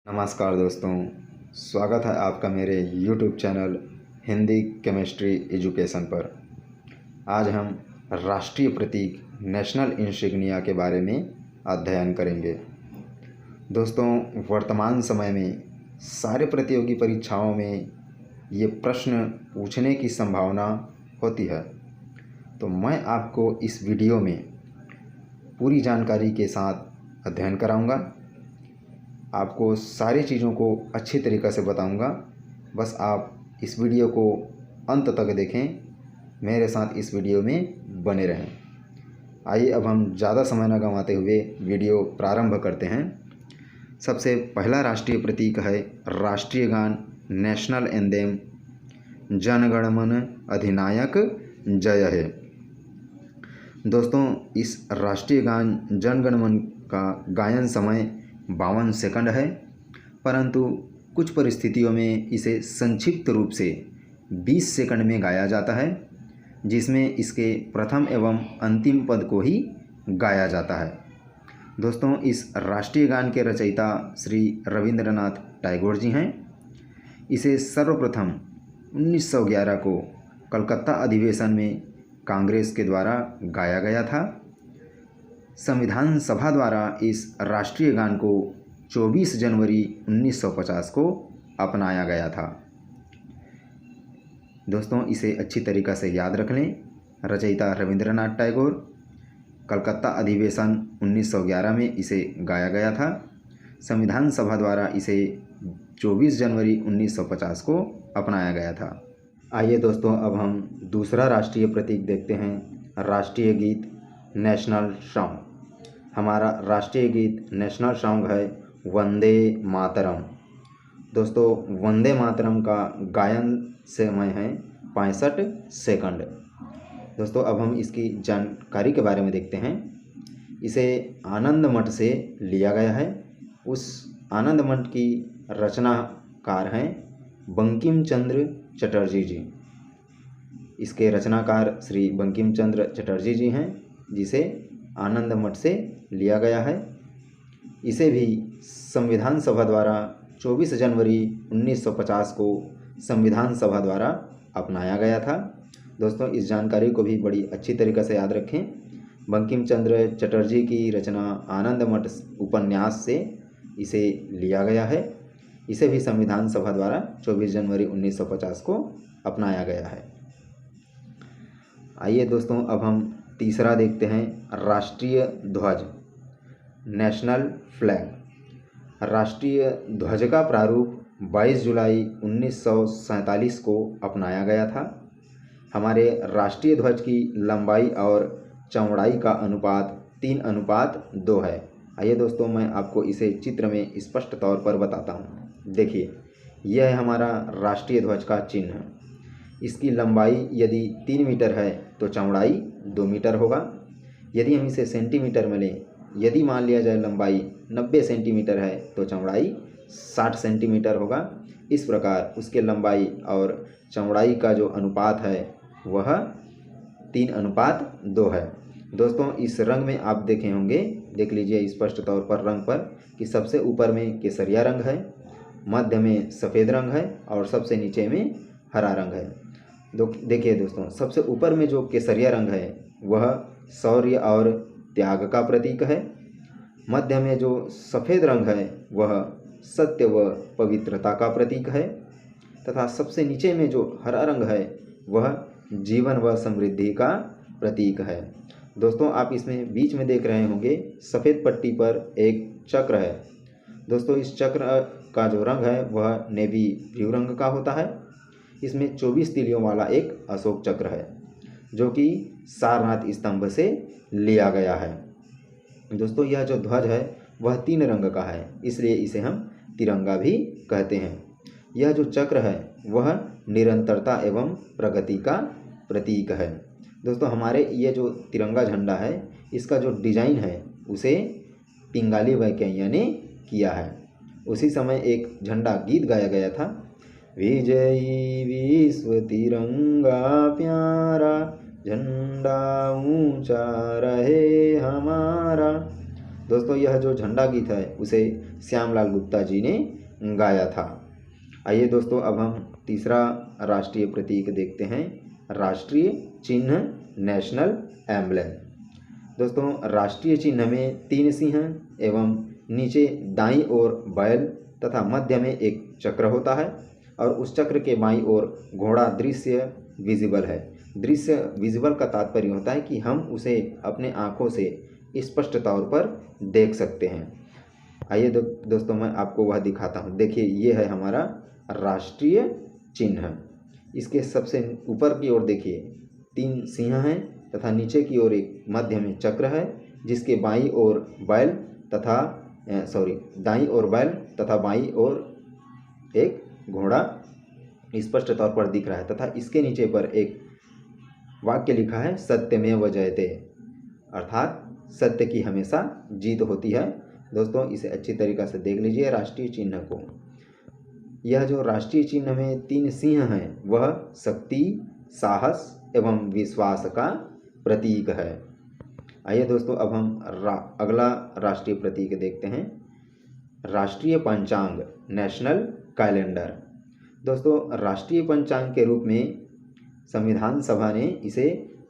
नमस्कार दोस्तों, स्वागत है आपका मेरे YouTube channel Hindi chemistry education पर। आज हम राष्ट्रीय प्रतीक नेशनल इंसिग्निया के बारे में अध्ययन करेंगे। दोस्तों, वर्तमान समय में सारे प्रतियोगी परीक्षाओं में ये प्रश्न पूछने की संभावना होती है, तो मैं आपको इस वीडियो में पूरी जानकारी के साथ अध्ययन कराऊंगा। आपको सारी चीज़ों को अच्छी तरीक़े से बताऊंगा। बस आप इस वीडियो को अंत तक देखें, मेरे साथ इस वीडियो में बने रहें। आइए अब हम ज़्यादा समय न गंवाते हुए वीडियो प्रारंभ करते हैं। सबसे पहला राष्ट्रीय प्रतीक है राष्ट्रीय गान नेशनल एंथेम जन गण मन अधिनायक जय हे। दोस्तों, इस राष्ट्रीय गान जन गण मन का गायन समय 52 सेकंड है, परंतु कुछ परिस्थितियों में इसे संक्षिप्त रूप से 20 सेकंड में गाया जाता है, जिसमें इसके प्रथम एवं अंतिम पद को ही गाया जाता है। दोस्तों, इस राष्ट्रीय गान के रचयिता श्री रविंद्रनाथ टैगोर जी हैं। इसे सर्वप्रथम 1911 को कलकत्ता अधिवेशन में कांग्रेस के द्वारा गाया गया था। संविधान सभा द्वारा इस राष्ट्रीय गान को 24 जनवरी 1950 को अपनाया गया था। दोस्तों, इसे अच्छी तरीक़ा से याद रख लें। रचयिता रविंद्रनाथ टैगोर, कलकत्ता अधिवेशन 1911 में इसे गाया गया था। संविधान सभा द्वारा इसे 24 जनवरी 1950 को अपनाया गया था। आइए दोस्तों, अब हम दूसरा राष्ट्रीय प्रतीक देखते हैं, राष्ट्रीय गीत नेशनल सॉन्ग। हमारा राष्ट्रीय गीत नेशनल सॉन्ग है वंदे मातरम। दोस्तों, वंदे मातरम का गायन समय है 65 सेकंड। दोस्तों, अब हम इसकी जानकारी के बारे में देखते हैं। इसे आनंद मठ से लिया गया है। उस आनंद मठ की रचनाकार हैं बंकिम चंद्र चटर्जी जी। इसके रचनाकार श्री बंकिम चंद्र चटर्जी जी हैं, जिसे आनंद मठ से लिया गया है। इसे भी संविधान सभा द्वारा 24 जनवरी 1950 को संविधान सभा द्वारा अपनाया गया था। दोस्तों, इस जानकारी को भी बड़ी अच्छी तरीक़े से याद रखें। बंकिम चंद्र चटर्जी की रचना आनंद मठ उपन्यास से इसे लिया गया है। इसे भी संविधान सभा द्वारा 24 जनवरी 1950 को अपनाया गया है। आइए दोस्तों, अब हम तीसरा देखते हैं, राष्ट्रीय ध्वज नेशनल फ्लैग। राष्ट्रीय ध्वज का प्रारूप 22 जुलाई 1947 को अपनाया गया था। हमारे राष्ट्रीय ध्वज की लंबाई और चौड़ाई का अनुपात 3:2 है। आइए दोस्तों, मैं आपको इसे चित्र में स्पष्ट तौर पर बताता हूँ। देखिए, यह है हमारा राष्ट्रीय ध्वज का चिन्ह। इसकी लंबाई यदि 3 मीटर है तो चौड़ाई 2 मीटर होगा। यदि हम इसे सेंटीमीटर में लें, यदि मान लिया जाए लंबाई 90 सेंटीमीटर है तो चौड़ाई 60 सेंटीमीटर होगा। इस प्रकार उसके लंबाई और चौड़ाई का जो अनुपात है वह 3:2 है। दोस्तों, इस रंग में आप देखे होंगे, देख लीजिए स्पष्ट तौर पर रंग पर, कि सबसे ऊपर में केसरिया रंग है, मध्य में सफ़ेद रंग है और सबसे नीचे में हरा रंग है। देखिए दोस्तों, सबसे ऊपर में जो केसरिया रंग है वह शौर्य और त्याग का प्रतीक है। मध्य में जो सफ़ेद रंग है वह सत्य व पवित्रता का प्रतीक है, तथा सबसे नीचे में जो हरा रंग है वह जीवन व समृद्धि का प्रतीक है। दोस्तों, आप इसमें बीच में देख रहे होंगे सफ़ेद पट्टी पर एक चक्र है। दोस्तों, इस चक्र का जो रंग है वह नेवी ब्लू रंग का होता है। इसमें 24 तिलियों वाला एक अशोक चक्र है, जो कि सारनाथ स्तंभ से लिया गया है। दोस्तों, यह जो ध्वज है वह 3 रंग का है, इसलिए इसे हम तिरंगा भी कहते हैं। यह जो चक्र है वह निरंतरता एवं प्रगति का प्रतीक है। दोस्तों, हमारे ये जो तिरंगा झंडा है, इसका जो डिजाइन है उसे पिंगाली वैकेया ने किया है। उसी समय एक झंडा गीत गाया गया था, विजयी विश्व तिरंगा प्यारा, झंडा ऊंचा रहे हमारा। दोस्तों यह जो झंडा गीत है उसे श्यामलाल गुप्ता जी ने गाया था। आइए दोस्तों अब हम तीसरा राष्ट्रीय प्रतीक देखते हैं, राष्ट्रीय चिन्ह नेशनल एम्बलम। दोस्तों राष्ट्रीय चिन्ह में 3 सिंह एवं नीचे दाईं ओर बैल तथा मध्य में एक चक्र होता है और उस चक्र के बाईं ओर घोड़ा दृश्य विजिबल है। दृश्य विजिबल का तात्पर्य होता है कि हम उसे अपने आँखों से स्पष्ट तौर पर देख सकते हैं। आइए दोस्तों मैं आपको वह दिखाता हूँ। देखिए ये है हमारा राष्ट्रीय चिन्ह। इसके सबसे ऊपर की ओर देखिए 3 सिंह हैं तथा नीचे की ओर एक मध्य में चक्र है जिसके बाईं ओर बैल तथा दाईं ओर बैल तथा बाईं ओर एक घोड़ा स्पष्ट तौर पर दिख रहा है तथा इसके नीचे पर एक वाक्य लिखा है सत्यमेव जयते, अर्थात सत्य की हमेशा जीत होती है। दोस्तों इसे अच्छी तरीक़ा से देख लीजिए राष्ट्रीय चिन्ह को। यह जो राष्ट्रीय चिन्ह में 3 सिंह हैं वह शक्ति, साहस एवं विश्वास का प्रतीक है। आइए दोस्तों अब हम अगला राष्ट्रीय प्रतीक देखते हैं, राष्ट्रीय पंचांग नेशनल कैलेंडर। दोस्तों राष्ट्रीय पंचांग के रूप में संविधान सभा ने इसे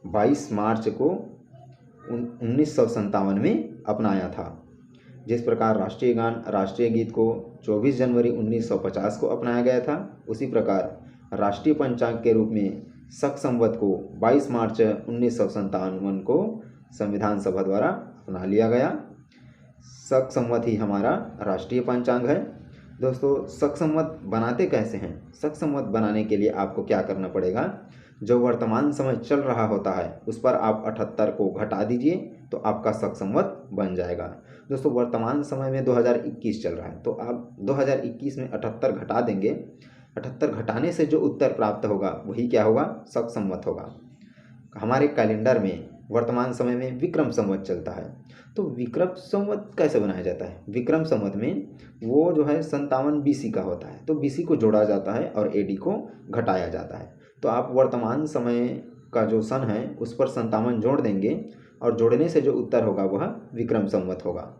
22 मार्च को 1957 में अपनाया था। जिस प्रकार राष्ट्रीय गान राष्ट्रीय गीत को 24 जनवरी 1950 को अपनाया गया था, उसी प्रकार राष्ट्रीय पंचांग के रूप में शक संवत को 22 मार्च 1957 को संविधान सभा द्वारा अपना लिया गया। शक संवत ही हमारा राष्ट्रीय पंचांग है। दोस्तों शक संवत बनाते कैसे हैं? शक संवत बनाने के लिए आपको क्या करना पड़ेगा, जो वर्तमान समय चल रहा होता है उस पर आप 78 को घटा दीजिए तो आपका शक संवत बन जाएगा। दोस्तों वर्तमान समय में 2021 चल रहा है तो आप 2021 में 78 घटा देंगे। 78 घटाने से जो उत्तर प्राप्त होगा वही क्या होगा, शक संवत होगा। हमारे कैलेंडर में वर्तमान समय में विक्रम संवत चलता है, तो विक्रम संवत कैसे बनाया जाता है? विक्रम संवत में वो जो है 57 BC का होता है, तो BC को जोड़ा जाता है और AD को घटाया जाता है। तो आप वर्तमान समय का जो सन है उस पर 57 जोड़ देंगे और जोड़ने से जो उत्तर होगा वह विक्रम संवत होगा।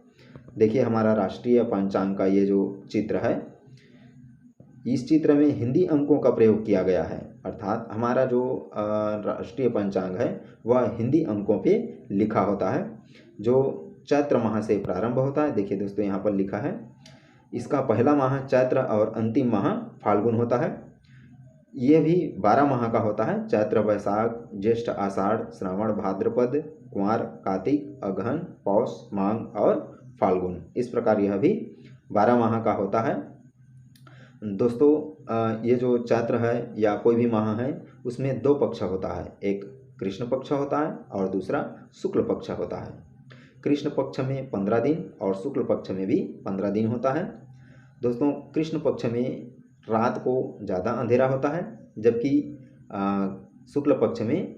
देखिए हमारा राष्ट्रीय पंचांग का ये जो चित्र है, इस चित्र में हिंदी अंकों का प्रयोग किया गया है, अर्थात हमारा जो राष्ट्रीय पंचांग है वह हिंदी अंकों पे लिखा होता है, जो चैत्र माह से प्रारंभ होता है। देखिए दोस्तों यहाँ पर लिखा है, इसका पहला माह चैत्र और अंतिम माह फाल्गुन होता है। ये भी 12 माह का होता है, चैत्र, वैशाख, ज्येष्ठ, आषाढ़, श्रावण, भाद्रपद, कुंवार, कार्तिक, अगहन, पौष, माघ और फाल्गुन। इस प्रकार यह भी 12 माह का होता है। दोस्तों ये जो चैत्र है या कोई भी माह है उसमें 2 पक्ष होता है, एक कृष्ण पक्ष होता है और दूसरा शुक्ल पक्ष होता है। कृष्ण पक्ष में 15 दिन और शुक्ल पक्ष में भी 15 दिन होता है। दोस्तों कृष्ण पक्ष में रात को ज़्यादा अंधेरा होता है, जबकि शुक्ल पक्ष में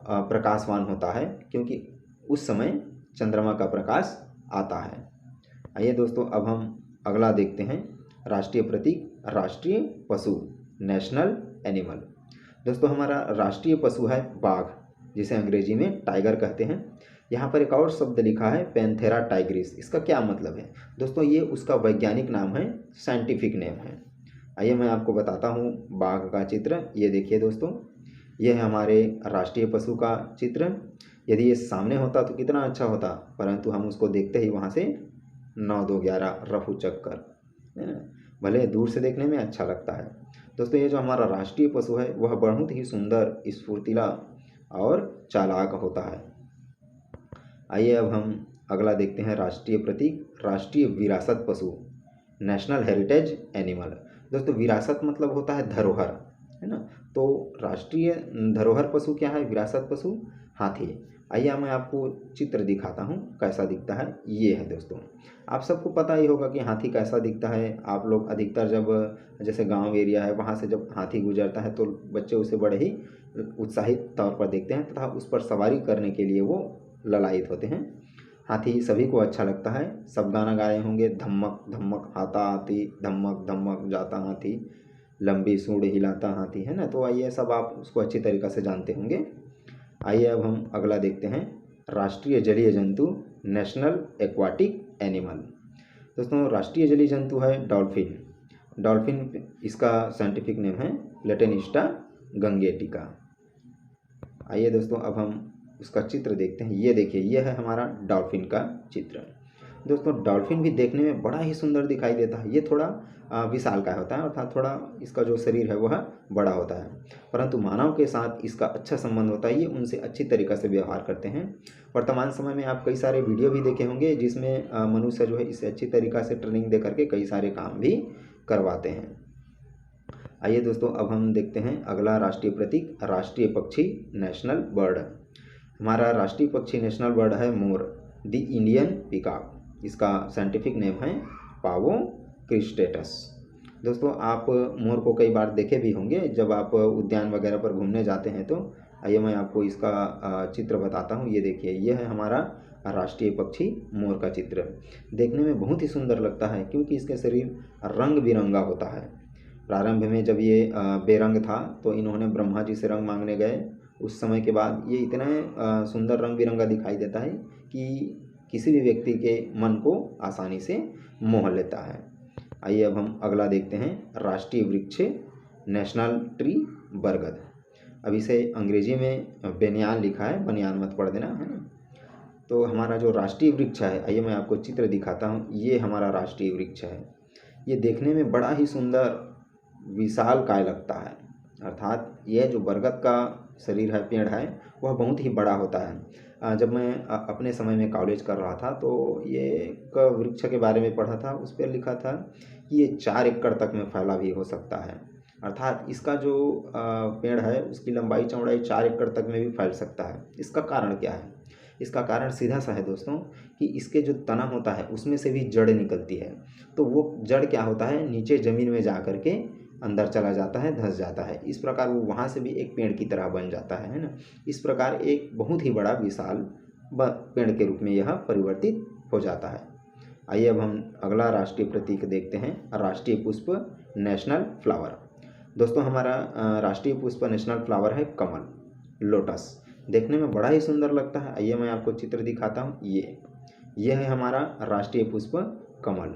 प्रकाशवान होता है, क्योंकि उस समय चंद्रमा का प्रकाश आता है। आइए दोस्तों अब हम अगला देखते हैं, राष्ट्रीय प्रतीक राष्ट्रीय पशु नेशनल एनिमल। दोस्तों हमारा राष्ट्रीय पशु है बाघ, जिसे अंग्रेजी में टाइगर कहते हैं। यहाँ पर एक और शब्द लिखा है पैंथेरा टाइग्रिस। इसका क्या मतलब है? दोस्तों ये उसका वैज्ञानिक नाम है, साइंटिफिक नेम है। आइए मैं आपको बताता हूँ बाघ का चित्र। ये देखिए दोस्तों, ये है हमारे राष्ट्रीय पशु का चित्र। यदि ये सामने होता तो कितना अच्छा होता, परंतु हम उसको देखते ही वहाँ से 9 2 11 रफू चक्कर, है ना, भले दूर से देखने में अच्छा लगता है। दोस्तों ये जो हमारा राष्ट्रीय पशु है वह बहुत ही सुंदर, स्फूर्तिला और चालाक होता है। आइए अब हम अगला देखते हैं, राष्ट्रीय प्रतीक राष्ट्रीय विरासत पशु नेशनल हेरिटेज एनिमल। दोस्तों विरासत मतलब होता है धरोहर, है ना, तो राष्ट्रीय धरोहर पशु क्या है? विरासत पशु हाथी। आइए मैं आपको चित्र दिखाता हूँ कैसा दिखता है। ये है दोस्तों, आप सबको पता ही होगा कि हाथी कैसा दिखता है। आप लोग अधिकतर जब जैसे गांव एरिया है वहाँ से जब हाथी गुजरता है तो बच्चे उसे बड़े ही उत्साहित तौर पर देखते हैं तथा उस पर सवारी करने के लिए वो ललायित होते हैं। हाथी सभी को अच्छा लगता है, सब गाना गाए होंगे, धम्मक धम्मक आता हाथी, धम्मक धम्मक जाता हाथी, लंबी सूंड हिलाता हाथी, है ना। तो आइए सब आप उसको अच्छी तरीक़ा से जानते होंगे। आइए अब हम अगला देखते हैं, राष्ट्रीय जलीय जंतु नेशनल एक्वाटिक एनिमल। दोस्तों राष्ट्रीय जलीय जंतु है डॉल्फिन। डॉल्फिन इसका साइंटिफिक नेम है प्लेटेनिस्टा गंगेटिका। आइए दोस्तों अब हम उसका चित्र देखते हैं। ये देखिए, ये है हमारा डॉल्फिन का चित्र। दोस्तों डॉल्फिन भी देखने में बड़ा ही सुंदर दिखाई देता है। ये थोड़ा विशालकाय होता है, अर्थात थोड़ा इसका जो शरीर है वह बड़ा होता है, परंतु मानव के साथ इसका अच्छा संबंध होता है। ये उनसे अच्छी तरीक़ा से व्यवहार करते हैं। वर्तमान समय में आप कई सारे वीडियो भी देखे होंगे जिसमें मनुष्य जो है इसे अच्छी तरीक़ा से ट्रेनिंग दे करके कई सारे काम भी करवाते हैं। आइए दोस्तों अब हम देखते हैं अगला राष्ट्रीय प्रतीक, राष्ट्रीय पक्षी नेशनल बर्ड। हमारा राष्ट्रीय पक्षी नेशनल बर्ड है मोर, द इंडियन पीकॉक। इसका साइंटिफिक नेम है पावो क्रिस्टेटस। दोस्तों आप मोर को कई बार देखे भी होंगे जब आप उद्यान वगैरह पर घूमने जाते हैं। तो आइए मैं आपको इसका चित्र बताता हूँ। ये देखिए, ये है हमारा राष्ट्रीय पक्षी मोर का चित्र। देखने में बहुत ही सुंदर लगता है क्योंकि इसके शरीर रंग बिरंगा होता है। प्रारंभ में जब ये बेरंग था तो इन्होंने ब्रह्मा जी से रंग मांगने गए। उस समय के बाद ये इतना सुंदर रंग बिरंगा दिखाई देता है कि किसी भी व्यक्ति के मन को आसानी से मोह लेता है। आइए अब हम अगला देखते हैं, राष्ट्रीय वृक्ष नेशनल ट्री बरगद। अब इसे अंग्रेजी में बेनियान लिखा है, बनियान मत पढ़ देना, है ना। तो हमारा जो राष्ट्रीय वृक्ष है, आइए मैं आपको चित्र दिखाता हूँ। ये हमारा राष्ट्रीय वृक्ष है। ये देखने में बड़ा ही सुंदर विशालकाय लगता है, अर्थात यह जो बरगद का शरीर है, पेड़ है, वह बहुत ही बड़ा होता है। जब मैं अपने समय में कॉलेज कर रहा था तो ये एक वृक्ष के बारे में पढ़ा था। उस पर लिखा था कि ये 4 एकड़ तक में फैला भी हो सकता है, अर्थात इसका जो पेड़ है उसकी लंबाई चौड़ाई 4 एकड़ तक में भी फैल सकता है। इसका कारण क्या है? इसका कारण सीधा सा है दोस्तों कि इसके जो तना होता है उसमें से भी जड़ निकलती है। तो वो जड़ क्या होता है, नीचे ज़मीन में जा कर के अंदर चला जाता है, धंस जाता है। इस प्रकार वो वहाँ से भी एक पेड़ की तरह बन जाता है ना। इस प्रकार एक बहुत ही बड़ा विशाल पेड़ के रूप में यह परिवर्तित हो जाता है। आइए अब हम अगला राष्ट्रीय प्रतीक देखते हैं, राष्ट्रीय पुष्प नेशनल फ्लावर। दोस्तों हमारा राष्ट्रीय पुष्प नेशनल फ्लावर है कमल, लोटस। देखने में बड़ा ही सुंदर लगता है। आइए मैं आपको चित्र दिखाता हूँ। ये है हमारा राष्ट्रीय पुष्प कमल।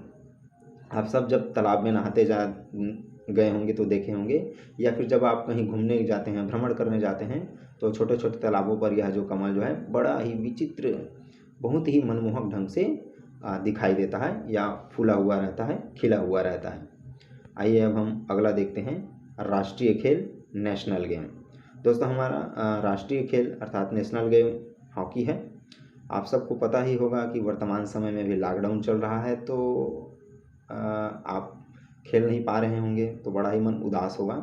आप सब जब तालाब में नहाते गए होंगे तो देखे होंगे, या फिर जब आप कहीं घूमने जाते हैं, भ्रमण करने जाते हैं, तो छोटे छोटे तालाबों पर यह जो कमल जो है बड़ा ही विचित्र, बहुत ही मनमोहक ढंग से दिखाई देता है, या फूला हुआ रहता है, खिला हुआ रहता है। आइए अब हम अगला देखते हैं, राष्ट्रीय खेल नेशनल गेम। दोस्तों हमारा राष्ट्रीय खेल अर्थात नेशनल गेम हॉकी है। आप सबको पता ही होगा कि वर्तमान समय में भी लॉकडाउन चल रहा है, तो आप खेल नहीं पा रहे होंगे तो बड़ा ही मन उदास होगा।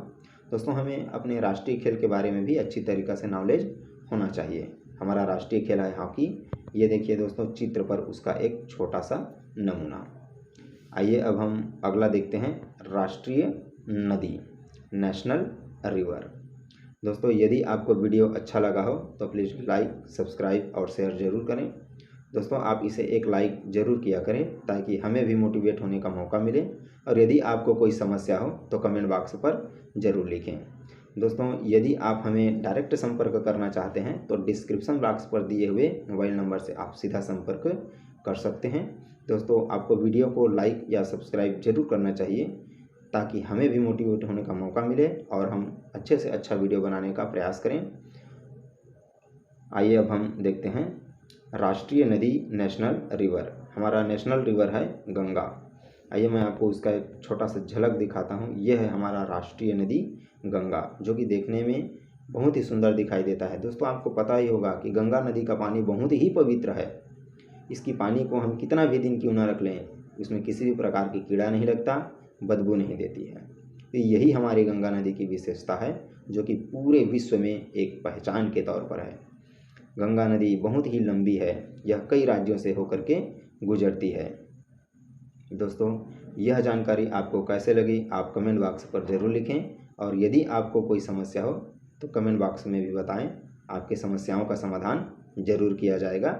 दोस्तों हमें अपने राष्ट्रीय खेल के बारे में भी अच्छी तरीक़ा से नॉलेज होना चाहिए। हमारा राष्ट्रीय खेल है हॉकी। ये देखिए दोस्तों चित्र पर उसका एक छोटा सा नमूना। आइए अब हम अगला देखते हैं, राष्ट्रीय नदी नेशनल रिवर। दोस्तों यदि आपको वीडियो अच्छा लगा हो तो प्लीज़ लाइक, सब्सक्राइब और शेयर ज़रूर करें। दोस्तों आप इसे एक लाइक ज़रूर किया करें ताकि हमें भी मोटिवेट होने का मौका मिले, और यदि आपको कोई समस्या हो तो कमेंट बॉक्स पर ज़रूर लिखें। दोस्तों यदि आप हमें डायरेक्ट संपर्क करना चाहते हैं तो डिस्क्रिप्शन बॉक्स पर दिए हुए मोबाइल नंबर से आप सीधा संपर्क कर सकते हैं। दोस्तों आपको वीडियो को लाइक या सब्सक्राइब जरूर करना चाहिए ताकि हमें भी मोटिवेट होने का मौका मिले और हम अच्छे से अच्छा वीडियो बनाने का प्रयास करें। आइए अब हम देखते हैं, राष्ट्रीय नदी नेशनल रिवर। हमारा नेशनल रिवर है गंगा। आइए मैं आपको उसका एक छोटा सा झलक दिखाता हूँ। यह है हमारा राष्ट्रीय नदी गंगा, जो कि देखने में बहुत ही सुंदर दिखाई देता है। दोस्तों आपको पता ही होगा कि गंगा नदी का पानी बहुत ही पवित्र है। इसकी पानी को हम कितना भी दिन क्यों ना रख लें, उसमें किसी भी प्रकार की कीड़ा नहीं लगता, बदबू नहीं देती है। तो यही हमारी गंगा नदी की विशेषता है, जो कि पूरे विश्व में एक पहचान के तौर पर है। गंगा नदी बहुत ही लंबी है, यह कई राज्यों से होकर के गुजरती है। दोस्तों यह जानकारी आपको कैसे लगी आप कमेंट बॉक्स पर ज़रूर लिखें, और यदि आपको कोई समस्या हो तो कमेंट बॉक्स में भी बताएं, आपकी समस्याओं का समाधान ज़रूर किया जाएगा।